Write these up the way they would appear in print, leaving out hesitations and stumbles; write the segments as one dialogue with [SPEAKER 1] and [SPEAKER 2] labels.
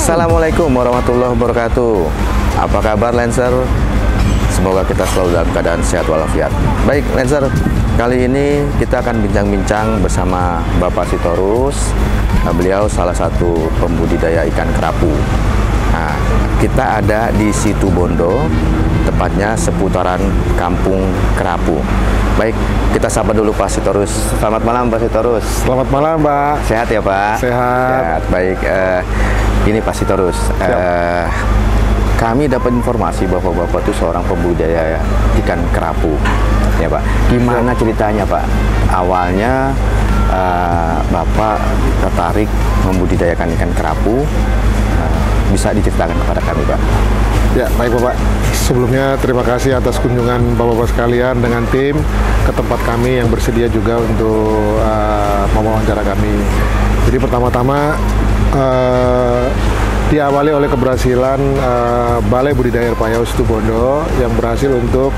[SPEAKER 1] Assalamualaikum warahmatullahi wabarakatuh. Apa kabar Lancer? Semoga kita selalu dalam keadaan sehat walafiat. Baik Lancer, kali ini kita akan bincang-bincang bersama Bapak Sitorus. Beliau salah satu pembudidaya ikan kerapu. Nah, kita ada di Situbondo, tepatnya seputaran Kampung Kerapu. Baik, kita sapa dulu Pak Sitorus. Selamat malam Pak Sitorus.
[SPEAKER 2] Selamat malam Pak.
[SPEAKER 1] Sehat ya Pak?
[SPEAKER 2] Sehat.
[SPEAKER 1] Baik, ini Pak Sitorus. Kami dapat informasi bahwa Bapak itu seorang pembudidaya ikan kerapu, ya Pak. Gimana ceritanya Pak? Awalnya Bapak tertarik membudidayakan ikan kerapu. Bisa diceritakan kepada kami Pak?
[SPEAKER 2] Ya, baik Bapak. Sebelumnya terima kasih atas kunjungan Bapak-Bapak sekalian dengan tim ke tempat kami yang bersedia juga untuk mewawancara kami. Jadi pertama-tama diawali oleh keberhasilan Balai Budidaya Air Payau Situbondo yang berhasil untuk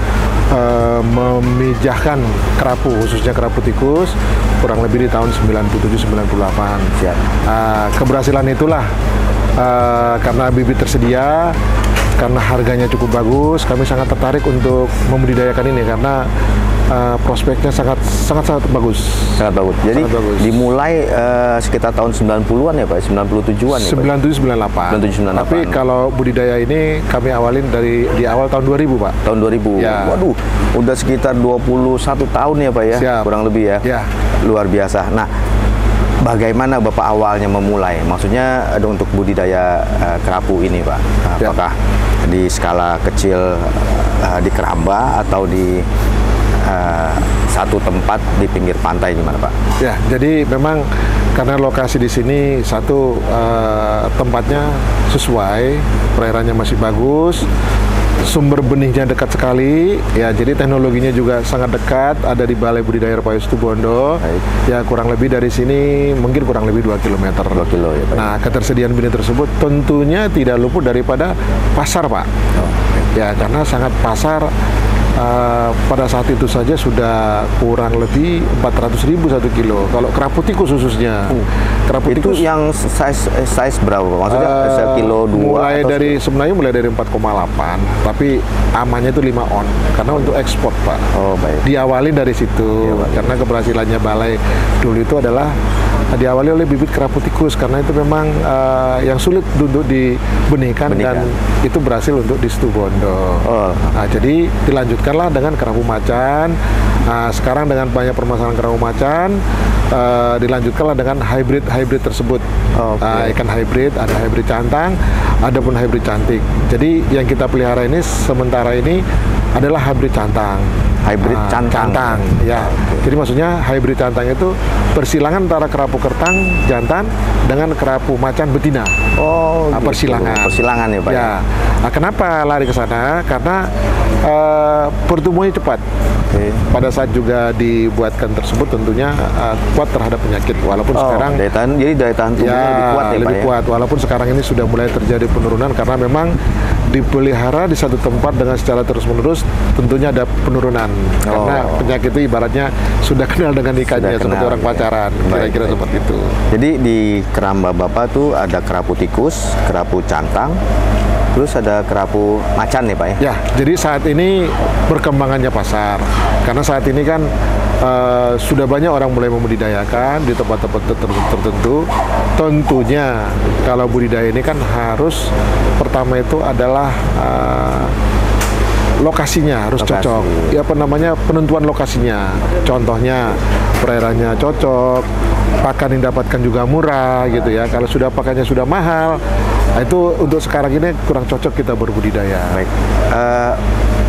[SPEAKER 2] memijahkan kerapu, khususnya kerapu tikus, kurang lebih di tahun 97-98. Keberhasilan itulah karena bibit tersedia, karena harganya cukup bagus, kami sangat tertarik untuk membudidayakan ini karena prospeknya sangat bagus. Sangat bagus.
[SPEAKER 1] Jadi
[SPEAKER 2] sangat bagus.
[SPEAKER 1] Dimulai sekitar tahun 90-an ya Pak, 97-an ya Pak?
[SPEAKER 2] 97-98. Tapi kalau budidaya ini kami awalin di awal tahun 2000 Pak. Tahun 2000.
[SPEAKER 1] Ya. Waduh, udah sekitar 21 tahun ya Pak ya? Siap. Kurang lebih ya?
[SPEAKER 2] Ya.
[SPEAKER 1] Luar biasa. Nah, bagaimana Bapak awalnya memulai? Maksudnya untuk budidaya kerapu ini Pak? Apakah di skala kecil di keramba atau di satu tempat di pinggir pantai, gimana Pak?
[SPEAKER 2] Ya, jadi memang karena lokasi di sini satu tempatnya sesuai, perairannya masih bagus, sumber benihnya dekat sekali, ya jadi teknologinya juga sangat dekat, ada di Balai Budidaya Air Payau Situbondo. Ya kurang lebih dari sini mungkin kurang lebih 2 km.
[SPEAKER 1] 2 kilo ya Pak.
[SPEAKER 2] Nah, ketersediaan benih tersebut tentunya tidak luput daripada pasar Pak. Ya karena sangat pasar. Pada saat itu saja sudah kurang lebih 400.000 1 kilo. Kalau kerapu tikus khususnya.
[SPEAKER 1] Kerapu tikus yang size berapa? Maksudnya kilo 2?
[SPEAKER 2] Sebenarnya mulai dari 4,8, tapi amannya itu 5 on. Karena untuk ekspor Pak.
[SPEAKER 1] Oh baik.
[SPEAKER 2] Diawali dari situ. Ya, karena keberhasilannya Balai dulu itu adalah diawali oleh bibit kerapu tikus karena itu memang yang sulit untuk dibenihkan dan itu berhasil untuk di Situbondo. Nah, jadi dilanjutkanlah dengan kerapu macan. Nah, sekarang dengan banyak permasalahan kerapu macan, dilanjutkanlah dengan hybrid tersebut. Ikan hybrid, ada hybrid cantang, ada pun hybrid cantik. Jadi yang kita pelihara ini sementara ini adalah hybrid cantang.
[SPEAKER 1] Hybrid cantang.
[SPEAKER 2] Ya. Jadi maksudnya hybrid cantang itu persilangan antara kerapu kertang jantan dengan kerapu macan betina.
[SPEAKER 1] Oh, gitu. Persilangan ya Pak.
[SPEAKER 2] Ya. Nah, kenapa lari ke sana? Karena pertumbuhannya cepat. Pada saat juga dibuatkan tersebut tentunya kuat terhadap penyakit. Walaupun sekarang
[SPEAKER 1] daya tahan tubuhnya lebih kuat ya
[SPEAKER 2] lebih
[SPEAKER 1] Pak,
[SPEAKER 2] kuat. Walaupun sekarang ini sudah mulai terjadi penurunan karena memang dipelihara di satu tempat dengan secara terus-menerus, tentunya ada penurunan. Karena penyakit itu ibaratnya sudah kenal dengan ikannya, seperti orang pacaran, kira-kira seperti itu.
[SPEAKER 1] Jadi di keramba Bapak tuh ada kerapu tikus, kerapu cantang, terus ada kerapu macan nih Pak ya?
[SPEAKER 2] Ya, jadi saat ini perkembangannya pasar. Karena saat ini kan sudah banyak orang mulai membudidayakan di tempat-tempat tertentu. Tentunya kalau budidaya ini kan harus pertama itu adalah lokasinya harus cocok. Ya apa namanya, penentuan lokasinya. Contohnya perairannya cocok, pakan yang dapatkan juga murah gitu ya. Kalau sudah pakannya sudah mahal, Nah, itu untuk sekarang ini kurang cocok kita berbudidaya.
[SPEAKER 1] Baik.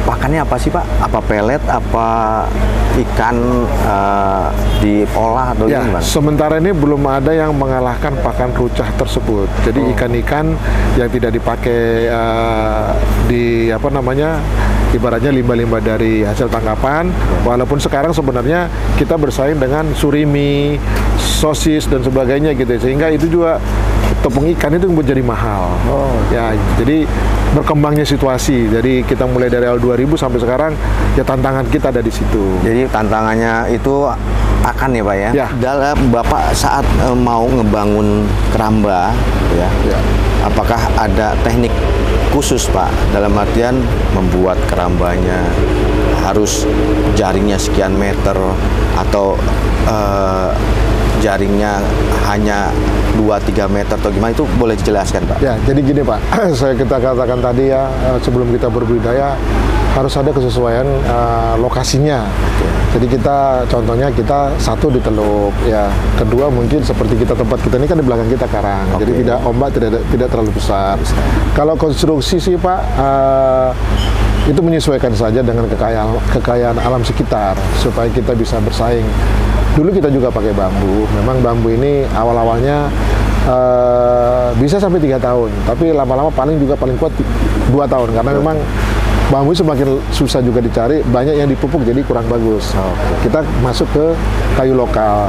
[SPEAKER 1] Pakannya apa sih Pak? Apa pelet? Apa ikan diolah atau
[SPEAKER 2] Ya,
[SPEAKER 1] gimana?
[SPEAKER 2] sementara ini belum ada yang mengalahkan pakan rucah tersebut. Jadi ikan-ikan yang tidak dipakai di apa namanya, ibaratnya limbah-limbah dari hasil tangkapan. Walaupun sekarang sebenarnya kita bersaing dengan surimi, sosis dan sebagainya gitu. Sehingga itu juga tepung ikan itu menjadi mahal. Ya, jadi berkembangnya situasi. Jadi kita mulai dari awal 2000 sampai sekarang ya tantangan kita ada di situ.
[SPEAKER 1] Jadi tantangannya itu pakan ya Pak ya?
[SPEAKER 2] Ya.
[SPEAKER 1] Dalam Bapak saat mau ngebangun keramba ya, apakah ada teknik khusus Pak? Dalam artian membuat kerambanya harus jaringnya sekian meter atau jaringnya hanya 2-3 meter atau gimana, itu boleh dijelaskan Pak?
[SPEAKER 2] Ya, jadi gini Pak, kita katakan tadi ya, sebelum kita berbudidaya harus ada kesesuaian lokasinya. Jadi kita, contohnya kita satu di Teluk, ya. Kedua mungkin seperti tempat kita ini kan di belakang kita karang, jadi tidak ombak tidak terlalu besar. Kalau konstruksi sih Pak, itu menyesuaikan saja dengan kekayaan alam sekitar supaya kita bisa bersaing. Dulu kita juga pakai bambu. Memang bambu ini awal-awalnya bisa sampai 3 tahun, tapi lama-lama paling kuat 2 tahun karena memang bambu semakin susah juga dicari, banyak yang dipupuk jadi kurang bagus. Kita masuk ke kayu lokal.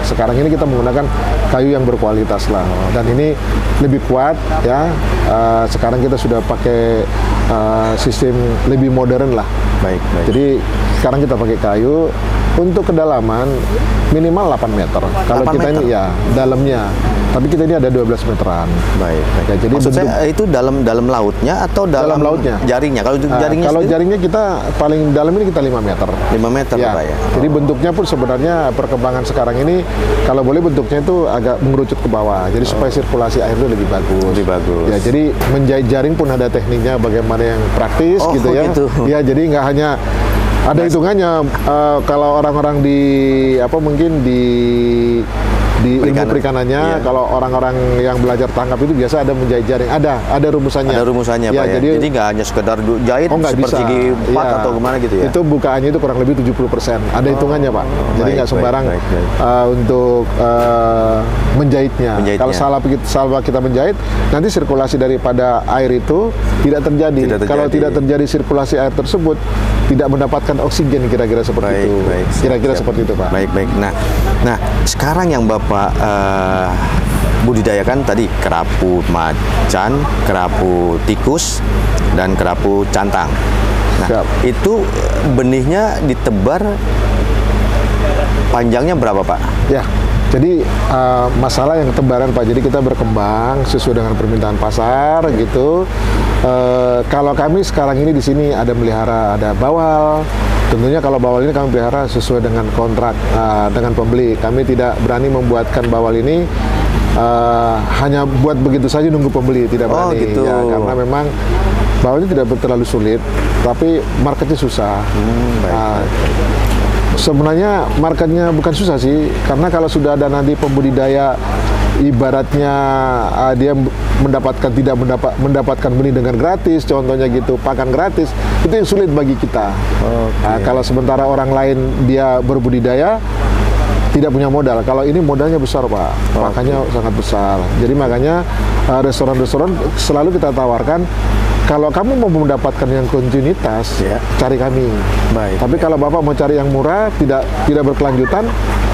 [SPEAKER 2] Sekarang ini kita menggunakan kayu yang berkualitas lah, dan ini lebih kuat ya. Sekarang kita sudah pakai sistem lebih modern lah.
[SPEAKER 1] Baik.
[SPEAKER 2] Jadi sekarang kita pakai kayu. Untuk kedalaman minimal 8 meter. Kalau kita ini ya dalamnya, tapi kita ini ada 12 meteran.
[SPEAKER 1] Baik.
[SPEAKER 2] Ya, jadi
[SPEAKER 1] maksud saya itu dalam lautnya atau dalam
[SPEAKER 2] lautnya?
[SPEAKER 1] Jaringnya? Kalau jaringnya
[SPEAKER 2] kalau
[SPEAKER 1] sendiri?
[SPEAKER 2] Jaringnya kita paling dalam ini kita 5 meter.
[SPEAKER 1] 5 meter
[SPEAKER 2] Ya.
[SPEAKER 1] Pak ya.
[SPEAKER 2] Jadi bentuknya pun sebenarnya perkembangan sekarang ini kalau boleh bentuknya itu agak mengerucut ke bawah. Jadi supaya sirkulasi air itu lebih bagus.
[SPEAKER 1] Lebih bagus.
[SPEAKER 2] Ya, jadi menjahit jaring pun ada tekniknya bagaimana yang praktis gitu ya.
[SPEAKER 1] Gitu.
[SPEAKER 2] Ya, jadi nggak hanya ada hitungannya. Kalau orang-orang di mungkin di ilmu perikanannya, kalau orang-orang yang belajar tangkap itu biasa ada menjahit jaring, ada rumusannya.
[SPEAKER 1] Ada rumusannya Pak ya. Jadi nggak hanya sekedar jahit sepersegi 4 atau gimana gitu ya.
[SPEAKER 2] Itu bukaannya itu kurang lebih 70%. Ada hitungannya Pak. Jadi nggak sembarang untuk menjahitnya. Kalau salah kita menjahit, nanti sirkulasi daripada air itu tidak terjadi. Kalau tidak terjadi sirkulasi air tersebut, tidak mendapatkan oksigen, kira-kira seperti itu. Kira-kira seperti itu Pak.
[SPEAKER 1] Baik. Nah, sekarang yang Bapak budidayakan tadi kerapu macan, kerapu tikus, dan kerapu cantang. Nah, itu benihnya ditebar panjangnya berapa Pak? Ya,
[SPEAKER 2] jadi masalah yang tebaran Pak, jadi kita berkembang sesuai dengan permintaan pasar gitu. Kalau kami sekarang ini di sini ada melihara, ada bawal. Tentunya kalau bawal ini kami pelihara sesuai dengan kontrak dengan pembeli. Kami tidak berani membuatkan bawal ini hanya buat begitu saja nunggu pembeli, tidak berani.
[SPEAKER 1] Gitu.
[SPEAKER 2] Ya, karena memang bawal ini tidak terlalu sulit, tapi marketnya susah. Sebenarnya marketnya bukan susah sih, karena kalau sudah ada nanti pembudidaya, ibaratnya dia mendapatkan benih dengan gratis, contohnya gitu, pakan gratis, itu yang sulit bagi kita. Kalau sementara orang lain dia berbudidaya tidak punya modal, kalau ini modalnya besar Pak, makanya sangat besar. Jadi makanya restoran-restoran selalu kita tawarkan, kalau kamu mau mendapatkan yang kontinuitas, cari kami. Tapi kalau Bapak mau cari yang murah, tidak berkelanjutan,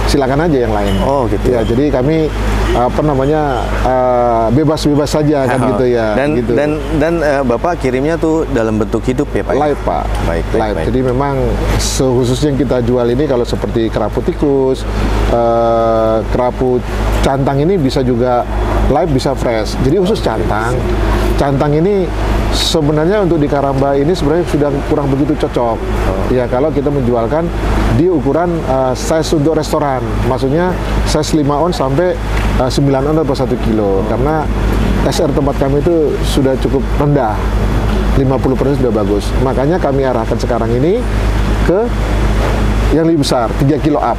[SPEAKER 2] silakan aja yang lain.
[SPEAKER 1] Gitu.
[SPEAKER 2] Ya, jadi kami bebas-bebas saja kan gitu ya.
[SPEAKER 1] Dan Bapak kirimnya tuh dalam bentuk hidup ya Pak?
[SPEAKER 2] Live Pak. Baik. Jadi memang khususnya yang kita jual ini kalau seperti kerapu tikus, kerapu cantang ini bisa juga live, bisa fresh. Jadi khusus cantang ini sebenarnya untuk di karamba ini sebenarnya sudah kurang begitu cocok. Ya, kalau kita menjualkan di ukuran size untuk restoran, maksudnya size 5 on sampai 9 on per 1 kilo, karena SR tempat kami itu sudah cukup rendah, 50% sudah bagus. Makanya kami arahkan sekarang ini ke yang lebih besar, 3 kilo up.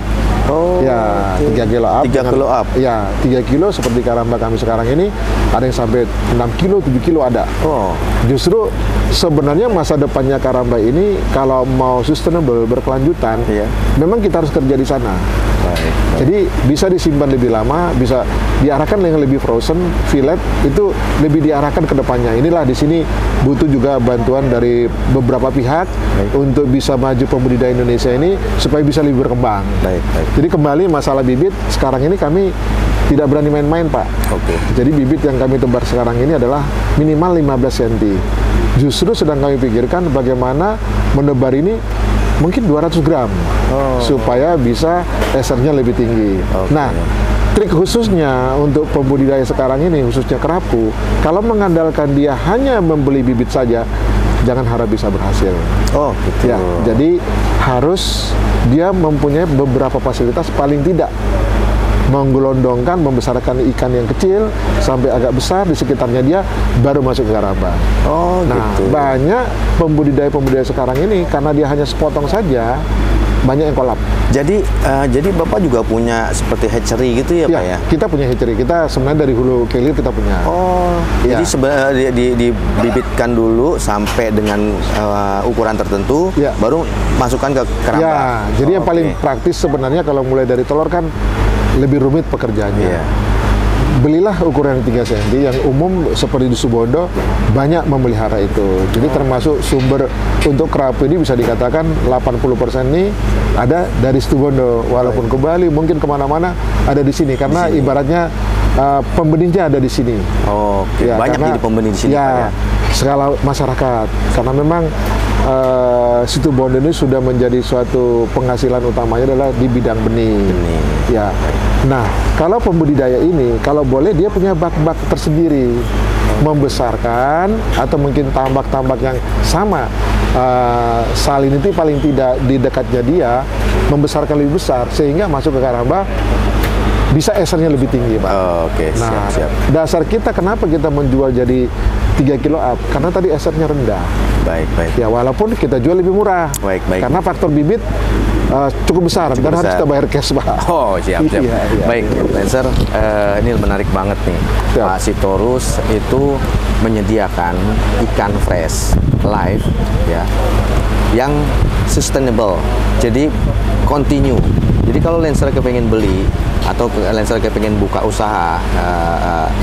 [SPEAKER 1] Oh,
[SPEAKER 2] ya 3 kilo up.
[SPEAKER 1] 3 kilo up.
[SPEAKER 2] Ya, 3 kilo seperti karamba kami sekarang ini, ada yang sampai 6 kilo, 7 kilo ada.
[SPEAKER 1] Oh,
[SPEAKER 2] Justru sebenarnya masa depannya karamba ini kalau mau sustainable, berkelanjutan,
[SPEAKER 1] Iya.
[SPEAKER 2] memang kita harus kerja di sana.
[SPEAKER 1] baik.
[SPEAKER 2] Jadi bisa disimpan lebih lama, bisa diarahkan yang lebih frozen, fillet itu lebih diarahkan ke depannya. Inilah di sini butuh juga bantuan dari beberapa pihak untuk bisa maju pembudidaya Indonesia ini supaya bisa lebih berkembang.
[SPEAKER 1] Baik, baik.
[SPEAKER 2] Jadi kembali masalah bibit, sekarang ini kami tidak berani main-main, Pak.
[SPEAKER 1] Oke.
[SPEAKER 2] Jadi bibit yang kami tebar sekarang ini adalah minimal 15 cm. Justru sedang kami pikirkan bagaimana menebar ini mungkin 200 gram supaya bisa esernya lebih tinggi.
[SPEAKER 1] Oke.
[SPEAKER 2] Nah, trik khususnya untuk pembudidaya sekarang ini, khususnya kerapu, kalau mengandalkan dia hanya membeli bibit saja, jangan harap bisa berhasil.
[SPEAKER 1] Oh, gitu.
[SPEAKER 2] Ya, jadi harus dia mempunyai beberapa fasilitas, paling tidak menggelondongkan, membesarkan ikan yang kecil sampai agak besar di sekitarnya dia, baru masuk ke karamba.
[SPEAKER 1] Oh,
[SPEAKER 2] Nah,
[SPEAKER 1] gitu.
[SPEAKER 2] banyak pembudidaya sekarang ini karena dia hanya sepotong saja, banyak yang kolap.
[SPEAKER 1] Jadi Bapak juga punya seperti hatchery gitu ya, Pak ya?
[SPEAKER 2] Kita punya hatchery. Kita sebenarnya dari hulu ke hilir kita punya.
[SPEAKER 1] Oh,
[SPEAKER 2] Ya.
[SPEAKER 1] jadi sebenarnya dibibitkan dulu sampai dengan ukuran tertentu,
[SPEAKER 2] Ya.
[SPEAKER 1] baru masukkan ke keramba.
[SPEAKER 2] Ya, jadi yang
[SPEAKER 1] Oh,
[SPEAKER 2] paling
[SPEAKER 1] oke.
[SPEAKER 2] praktis sebenarnya kalau mulai dari telur kan lebih rumit pekerjaannya.
[SPEAKER 1] Iya.
[SPEAKER 2] Belilah ukuran 3 cm yang umum seperti di Subondo banyak memelihara itu. Jadi termasuk sumber untuk kerapu ini bisa dikatakan 80% ini ada dari Subondo. Walaupun ke Bali mungkin kemana-mana ada di sini karena ibaratnya pembenihnya ada di sini.
[SPEAKER 1] Oh, oke.
[SPEAKER 2] Ya,
[SPEAKER 1] Banyak
[SPEAKER 2] karena-
[SPEAKER 1] jadi pembenih di sini, Pak ya?
[SPEAKER 2] skala masyarakat karena memang Situbondo ini sudah menjadi suatu penghasilan utamanya adalah di bidang benih. Ya. Nah, kalau pembudidaya ini kalau boleh dia punya bak-bak tersendiri membesarkan atau mungkin tambak-tambak yang sama salinity paling tidak di dekatnya dia membesarkan lebih besar sehingga masuk ke karamba bisa esernya lebih tinggi, Pak.
[SPEAKER 1] Oh, oke,
[SPEAKER 2] Nah,
[SPEAKER 1] siap.
[SPEAKER 2] dasar kita kenapa kita menjual jadi 3 kilo up? Karena tadi esernya rendah.
[SPEAKER 1] Baik, baik.
[SPEAKER 2] Ya, walaupun kita jual lebih murah.
[SPEAKER 1] Baik, baik.
[SPEAKER 2] Karena faktor bibit cukup besar dan harus
[SPEAKER 1] besar.
[SPEAKER 2] kita bayar cash, Pak.
[SPEAKER 1] Oh, siap.
[SPEAKER 2] Iya, iya,
[SPEAKER 1] Baik, Lancer, ini menarik banget nih.
[SPEAKER 2] Siap.
[SPEAKER 1] Pak Sitorus itu menyediakan ikan fresh, live, ya, yang sustainable. Jadi continue. Jadi kalau Lancer kepengen beli atau Lancer kepengen buka usaha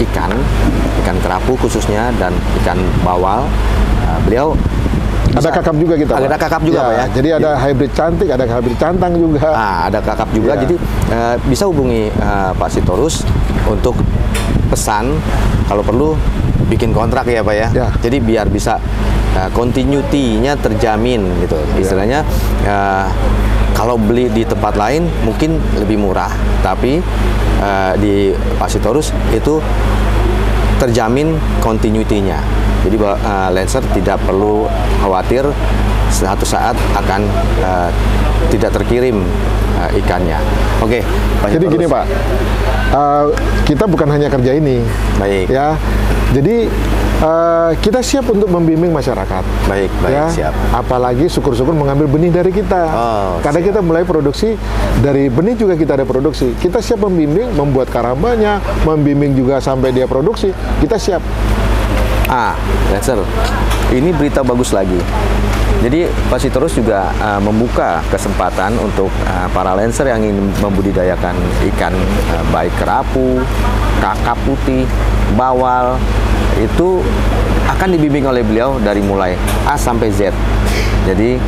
[SPEAKER 1] ikan kerapu khususnya dan ikan bawal, beliau
[SPEAKER 2] Ada kakap juga kita, Pak.
[SPEAKER 1] Ada kakap juga, Pak ya?
[SPEAKER 2] Jadi ada hybrid cantik, ada hybrid cantang juga.
[SPEAKER 1] Ada kakap juga,
[SPEAKER 2] Ya.
[SPEAKER 1] jadi bisa hubungi Pak Sitorus untuk pesan, kalau perlu bikin kontrak ya, Pak ya.
[SPEAKER 2] Ya.
[SPEAKER 1] Jadi biar bisa continuity-nya terjamin gitu. Istilahnya kalau beli di tempat lain mungkin lebih murah, tapi di Pak Sitorus itu terjamin continuity-nya. Jadi Lancer tidak perlu khawatir suatu saat akan tidak terkirim ikannya. Oke, Pak
[SPEAKER 2] Jadi
[SPEAKER 1] Sitorus.
[SPEAKER 2] gini, Pak, kita bukan hanya kerja ini.
[SPEAKER 1] Baik.
[SPEAKER 2] Ya, jadi kita siap untuk membimbing masyarakat.
[SPEAKER 1] Baik,
[SPEAKER 2] Ya,
[SPEAKER 1] siap.
[SPEAKER 2] apalagi syukur-syukur mengambil benih dari kita.
[SPEAKER 1] Oh,
[SPEAKER 2] Karena kita mulai produksi dari benih juga kita ada produksi. Kita siap membimbing, membuat karambanya, membimbing juga sampai dia produksi. Kita siap.
[SPEAKER 1] Lancer, ini berita bagus lagi. Jadi Pak Sitorus juga membuka kesempatan untuk para Lancer yang ingin membudidayakan ikan baik kerapu, kakap putih, bawal, itu akan dibimbing oleh beliau dari mulai A sampai Z. Jadi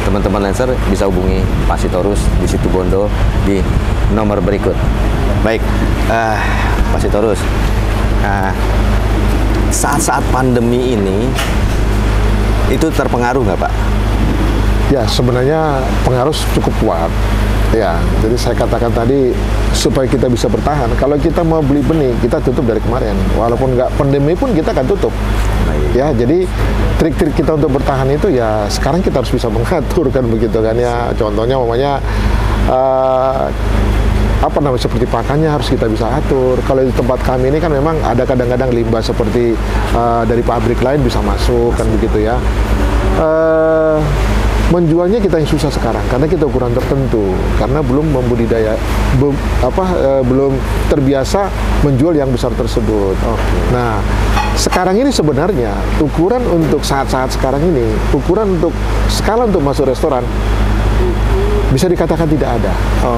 [SPEAKER 1] teman-teman Lancer bisa hubungi Pak Sitorus di Situbondo di nomor berikut. Baik, Pak Sitorus, saat-saat pandemi ini itu terpengaruh nggak, Pak?
[SPEAKER 2] Ya, sebenarnya pengaruh cukup kuat. Ya, jadi saya katakan tadi supaya kita bisa bertahan. Kalau kita mau beli benih, kita tutup dari kemarin. Walaupun nggak pandemi pun kita akan tutup. Ya, jadi trik-trik kita untuk bertahan itu ya sekarang kita harus bisa mengatur kan begitu kan ya. Contohnya umpamanya seperti pakannya harus kita bisa atur. Kalau di tempat kami ini kan memang ada kadang-kadang limbah seperti dari pabrik lain bisa masuk kan begitu ya. menjualnya kita yang susah sekarang karena kita ukuran tertentu, karena belum membudidaya, belum terbiasa menjual yang besar tersebut. Nah, sekarang ini sebenarnya ukuran untuk saat-saat sekarang ini, ukuran untuk skala untuk masuk restoran bisa dikatakan tidak ada,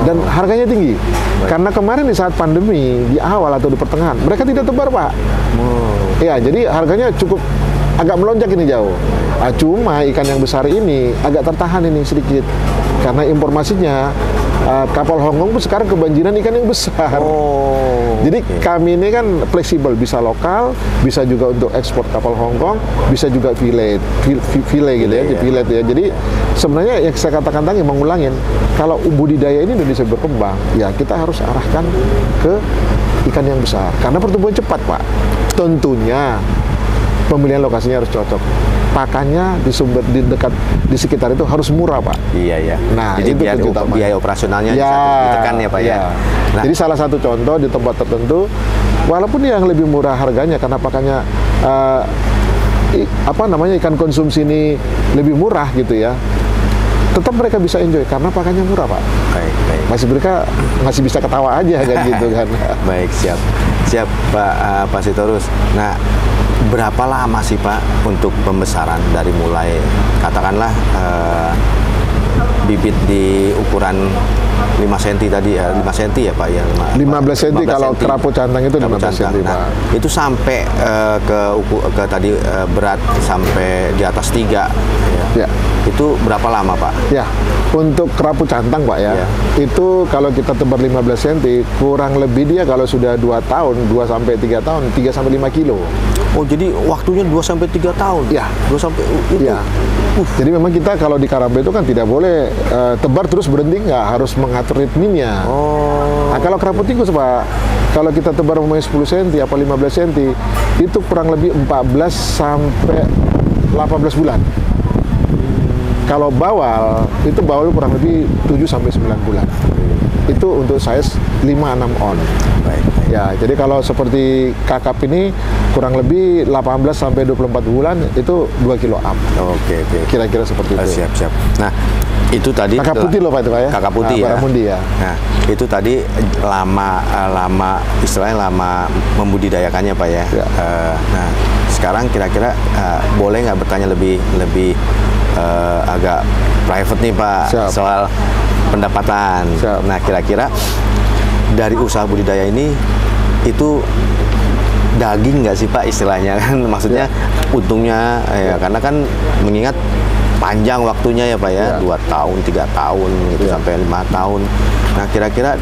[SPEAKER 2] dan harganya tinggi. Karena kemarin di saat pandemi di awal atau di pertengahan mereka tidak tebar, Pak. Ya, jadi harganya cukup agak melonjak ini jauh. Cuma ikan yang besar ini agak tertahan ini sedikit karena informasinya kapal Hongkong pun sekarang kebanjiran ikan yang besar. Jadi kami ini kan fleksibel, bisa lokal, bisa juga untuk ekspor kapal Hongkong, bisa juga fillet gitu ya, fillet ya. Jadi sebenarnya yang saya katakan tadi mengulangin, kalau budidaya ini Indonesia berkembang, ya kita harus arahkan ke ikan yang besar karena pertumbuhan cepat, Pak. Tentunya pemilihan lokasinya harus cocok. Pakannya di sekitar itu harus murah, Pak. Iya.
[SPEAKER 1] Nah, jadi biaya operasionalnya bisa ditekan ya, Pak ya.
[SPEAKER 2] Nah, jadi salah satu contoh di tempat tertentu, walaupun yang lebih murah harganya karena pakannya ikan konsumsi ini lebih murah gitu ya, tetap mereka bisa enjoy karena pakannya murah, Pak.
[SPEAKER 1] Baik.
[SPEAKER 2] Mereka masih bisa ketawa aja kan gitu kan.
[SPEAKER 1] Baik, siap Pak Sitorus. Nah, berapa lama sih Pak untuk pembesaran dari mulai katakanlah bibit di ukuran 5 cm tadi ya, 5 cm ya Pak ya?
[SPEAKER 2] 15 cm kalau kerapu cantang itu 15 cm.
[SPEAKER 1] Nah, itu sampai ke tadi berat sampai di atas 3 ya. Itu berapa lama Pak?
[SPEAKER 2] Ya, untuk kerapu cantang Pak ya, itu kalau kita tebar 15 cm, kurang lebih dia kalau sudah 2 tahun, 2 sampai 3 tahun, 3 sampai 5 kilo.
[SPEAKER 1] Oh, jadi waktunya 2 sampai 3 tahun?
[SPEAKER 2] Ya.
[SPEAKER 1] 2 sampai itu?
[SPEAKER 2] Ya. Jadi memang kita kalau di Karambeu itu kan tidak boleh tebar terus berhenti, nggak, harus mengatur ritminya. Nah, kalau kerapu tikus Pak, kalau kita tebar umumnya 10 cm apa 15 cm, itu kurang lebih 14 sampai 18 bulan. Kalau bawal, itu bawal kurang lebih 7 sampai 9 bulan. Itu untuk size 5-6 on.
[SPEAKER 1] Baik.
[SPEAKER 2] Ya, jadi kalau seperti kakap ini kurang lebih 18 sampai 24 bulan itu 2 kilo up.
[SPEAKER 1] Oke.
[SPEAKER 2] Kira-kira seperti itu.
[SPEAKER 1] Siap. Nah, itu tadi
[SPEAKER 2] kakap putih loh Pak itu Pak ya.
[SPEAKER 1] Kakap putih ya.
[SPEAKER 2] Baramundi ya.
[SPEAKER 1] Nah, itu tadi lama istilahnya lama membudidayakannya Pak ya. Nah, sekarang kira-kira boleh nggak bertanya lebih agak private nih Pak.
[SPEAKER 2] Siap.
[SPEAKER 1] Soal pendapatan.
[SPEAKER 2] Siap.
[SPEAKER 1] Nah, kira-kira dari usaha budidaya ini itu daging nggak sih Pak istilahnya kan? Maksudnya untungnya ya, karena kan mengingat panjang waktunya ya Pak ya, 2 tahun, 3 tahun gitu sampai 5 tahun. Nah, kira-kira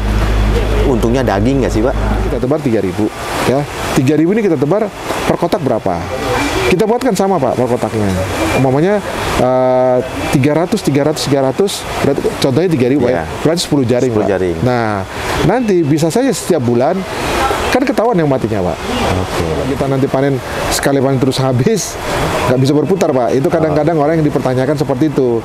[SPEAKER 1] untungnya daging nggak sih Pak?
[SPEAKER 2] Kita tebar 3.000 ya. 3.000 ini kita tebar per kotak berapa? Kita buatkan sama Pak per kotaknya. Umpamanya 300, berarti contohnya 3.000 Pak ya. Berarti 10 jaring Pak. Nah, nanti bisa saja setiap bulan kan ketahuan yang matinya Pak. Kita nanti panen sekali panen terus habis, nggak bisa berputar Pak. Itu kadang-kadang orang yang dipertanyakan seperti itu.